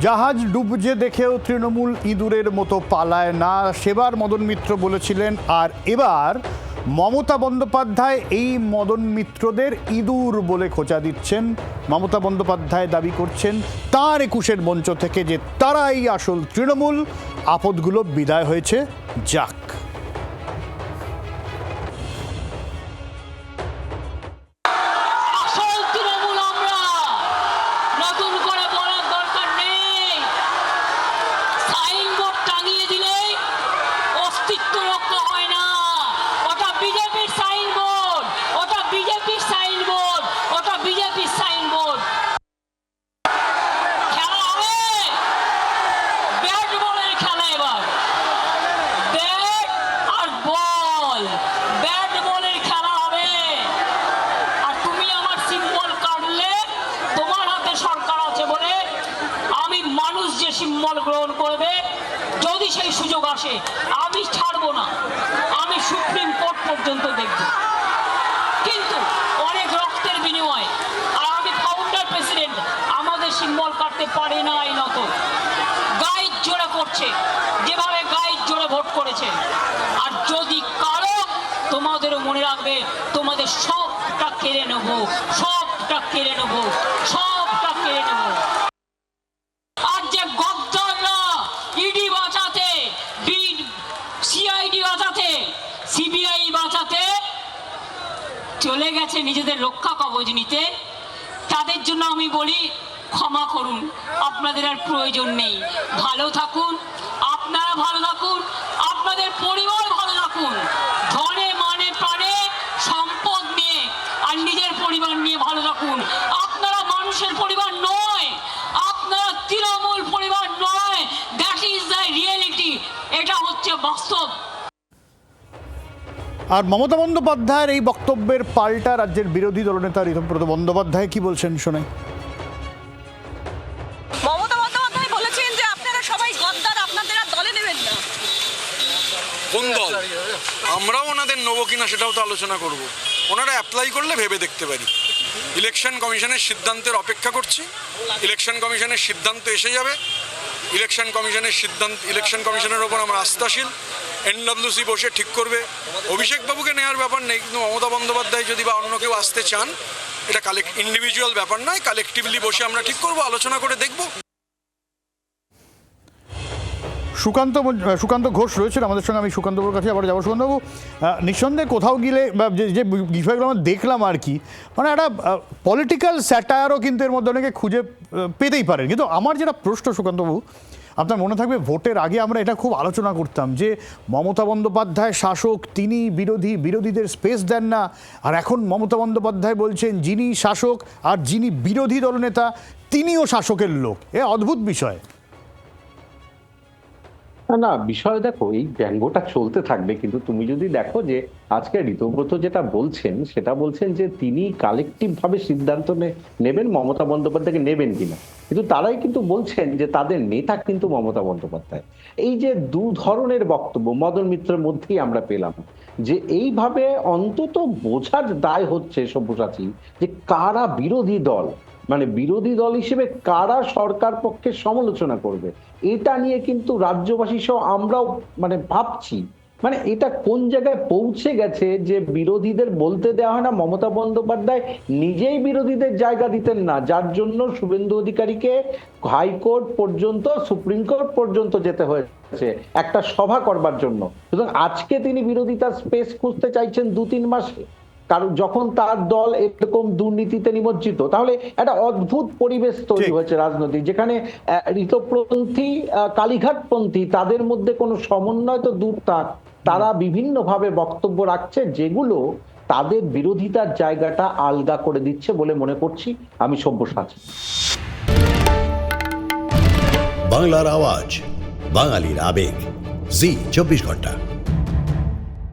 জাহাজ ডুবছে দেখেও তৃণমূল ইঁদুরের মতো পালায় না, সেবার মদন মিত্র বলেছিলেন। আর এবার মমতা বন্দ্যোপাধ্যায় এই মদন মিত্রদের ইঁদুর বলে খোঁচা দিচ্ছেন। মমতা বন্দ্যোপাধ্যায় দাবি করছেন তাঁর ২১-এর মঞ্চ থেকে যে তারাই আসল তৃণমূল, আপদগুলো বিদায় হয়েছে, যাক। সিম্বল গ্রহণ করবে, যদি সেই সুযোগ আসে আমি ছাড়বো না, আমি সুপ্রিম কোর্ট পর্যন্ত দেখব। কিন্তু অনেক রক্তের বিনিময়ে, আর আমি ফাউন্ডার প্রেসিডেন্ট, আমাদের সিম্বল কাটতে পারে না আইনত। গাইড জোরে করছে যেভাবে গাইড জোরে ভোট করেছে। আর যদি কারো, তোমাদেরও মনে রাখবে, তোমাদের সবটা কেড়ে নেবো, সবটা কেড়ে নেবো, সবটা কেড়ে নেবো। সিবিআই বাঁচাতে চলে গেছে নিজেদের রক্ষা কবচ নিতে। তাদের জন্য আমি বলি ক্ষমা করুন, আপনাদের আর প্রয়োজন নেই। ভালো থাকুন, আপনারা ভালো থাকুন, আপনাদের পরিবার ভালো থাকুন, ধনে মানে প্রাণে সম্পদ নিয়ে আর নিজের পরিবার নিয়ে ভালো থাকুন। আপনারা মানুষের পরিবার নয়, আপনারা তৃণমূল পরিবার নয়। দ্যাট ইজ দ্য রিয়েলিটি, এটা হচ্ছে বাস্তব। আর মমতা বন্দ্যোপাধ্যায়ের এই বক্তব্যের পাল্টা রাজ্যের বিরোধী দলনেতা ঋতব্রত বন্দ্যোপাধ্যায় কি বলছেন শোনাই। মমতা বন্দ্যোপাধ্যায় বলেছেন যে আপনারা সবাই গদ্দার, আপনাদের আর দলে নেবেন না। কোন দল? আমরাও ওনাদের নেবো কিনা সেটাও তো আলোচনা করব। ওনারা অ্যাপ্লাই করলে ভেবে দেখতে পারি। ইলেকশন কমিশনের সিদ্ধান্তের অপেক্ষা করছি। ইলেকশন কমিশনের সিদ্ধান্ত এসে যাবে। ইলেকশন কমিশনের ওপর আমরা আস্থাশীল। এনডব্লিউসি বসে ঠিক করবে। অভিষেকবাবুকে নেওয়ার ব্যাপার নেই, কিন্তু মমতা বন্দ্যোপাধ্যায় যদি বা অন্য কেউ আসতে চান, এটা ইন্ডিভিজুয়াল ব্যাপার নয়, কালেকটিভলি বসে আমরা ঠিক করব, আলোচনা করে দেখব। সুকান্ত ঘোষ রয়েছেন আমাদের সঙ্গে, আমি সুকান্তবাবুর কাছে আবার যাবো। সুকান্তবাবু, নিঃসন্দেহে কোথাও গেলে যে বিষয়গুলো আমরা দেখলাম আর কি, মানে একটা পলিটিক্যাল স্যাটায়ারও কিন্তু এর মধ্যে অনেকে খুঁজে পেতেই পারেন। কিন্তু আমার যেটা প্রশ্ন সুকান্তবাবু, আপনার মনে থাকবে ভোটের আগে আমরা এটা খুব আলোচনা করতাম যে মমতা বন্দ্যোপাধ্যায় শাসক, তিনি বিরোধী, বিরোধীদের স্পেস দেন না। আর এখন মমতা বন্দ্যোপাধ্যায় বলছেন যিনি শাসক আর যিনি বিরোধী দলনেতা তিনিও শাসকের লোক। এ অদ্ভুত বিষয়। না, বিষয় দেখো, এই ব্যঙ্গটা চলতে থাকবে, কিন্তু তুমি যদি দেখো যে আজকে ঋতব্রত যেটা বলছেন, সেটা বলছেন যে তিনি কালেকটিভ ভাবে সিদ্ধান্ত নেবেন মমতা বন্দ্যোপাধ্যায়কে নেবেন কিনা, কিন্তু তারাই কিন্তু বলছেন যে তাদের নেতা কিন্তু মমতা বন্দ্যোপাধ্যায়। এই যে দু ধরনের বক্তব্য মদন মিত্রের মধ্যেই আমরা পেলাম, যে এইভাবে অন্তত বোঝার দায় হচ্ছে সব্যসাচী যে কারা বিরোধী দল, মানে বিরোধী দল হিসেবে কারা সরকার পক্ষের সমালোচনা করবে, এটা নিয়ে কিন্তু রাজ্যবাসী সহ আমরাও মানে ভাবছি, মানে এটা কোন জায়গায় পৌঁছে গেছে যে বিরোধীদের বলতে দেওয়া হয় না। মমতা বন্দ্যোপাধ্যায় নিজেই বিরোধীদের জায়গা দিতেন না, যার জন্য শুভেন্দু অধিকারীকে হাইকোর্ট পর্যন্ত, সুপ্রিম কোর্ট পর্যন্ত যেতে হয়েছে একটা সভা করবার জন্য। সুতরাং আজকে তিনি বিরোধিতার স্পেস খুঁজতে চাইছেন ২-৩ মাসে, কারণ যখন তার দল এরকম দুর্নীতিতে নিমজ্জিত, তাহলে একটা অদ্ভুত পরিবেশ তৈরি হয়েছে রাজনৈতিক, যেখানে ঋতপন্থী, কালীঘাটপন্থী, তাদের মধ্যে কোনো সমন্বয় তো দূর থাক, তারা বিভিন্ন ভাবে বক্তব্য রাখছে যেগুলো তাদের বিরোধিতার জায়গাটা আলগা করে দিচ্ছে বলে মনে করছি আমি, সব্যসাচী। বাংলার আওয়াজ, বাঙালির আবেগ, জি 24 ঘন্টা।